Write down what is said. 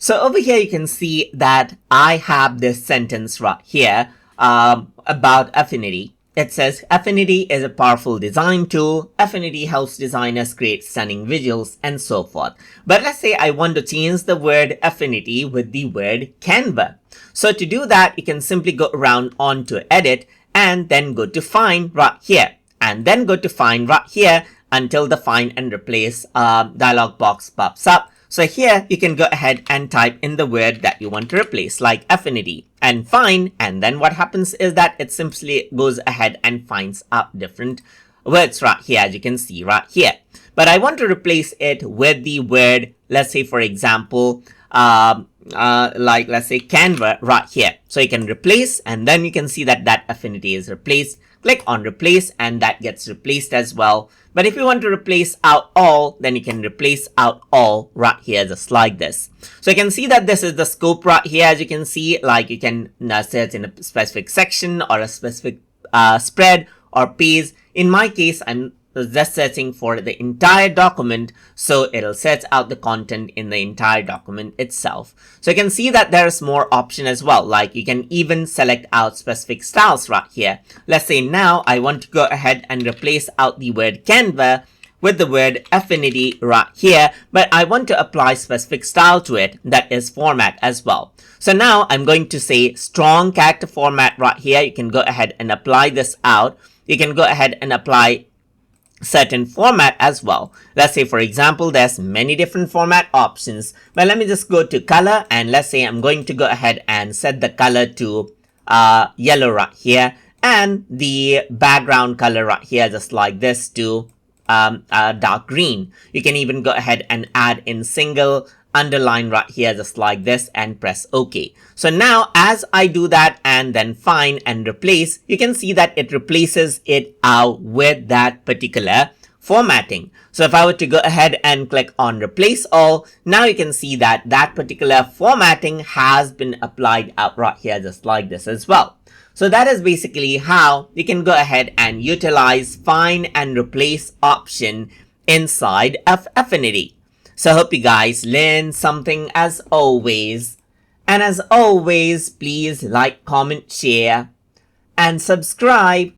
So over here, you can see that I have this sentence right here about Affinity. It says, Affinity is a powerful design tool. Affinity helps designers create stunning visuals and so forth. But let's say I want to change the word Affinity with the word Canva. So to do that, you can simply go around onto Edit and then go to Find right here. And then go to Find right here until the Find and Replace dialog box pops up. So here you can go ahead and type in the word that you want to replace, like Affinity, and find, and then what happens is that it simply goes ahead and finds up different words right here, as you can see right here. But I want to replace it with the word, let's say for example, like let's say Canva right here. So you can replace, and then you can see that that Affinity is replaced. Click on replace and that gets replaced as well. But if you want to replace out all, then you can replace out all right here, just like this. So you can see that this is the scope right here. As you can see, like you can search in a specific section or a specific spread or page. In my case, I'm just searching for the entire document, so it'll search out the content in the entire document itself. So you can see that there's more option as well, like you can even select out specific styles right here. Let's say now I want to go ahead and replace out the word Canva with the word Affinity right here, but I want to apply specific style to it, that is format as well. So now I'm going to say strong character format right here. You can go ahead and apply this out. You can go ahead and apply certain format as well. Let's say for example, there's many different format options, but let me just go to color, and let's say I'm going to go ahead and set the color to yellow right here, and the background color right here, just like this, to dark green. You can even go ahead and add in single underline right here, just like this, and press OK. So now as I do that and then find and replace, you can see that it replaces it out with that particular formatting. So if I were to go ahead and click on replace all, now you can see that that particular formatting has been applied out right here, just like this as well. So that is basically how you can go ahead and utilize find and replace option inside of Affinity. So I hope you guys learned something as always. And as always, please like, comment, share, and subscribe.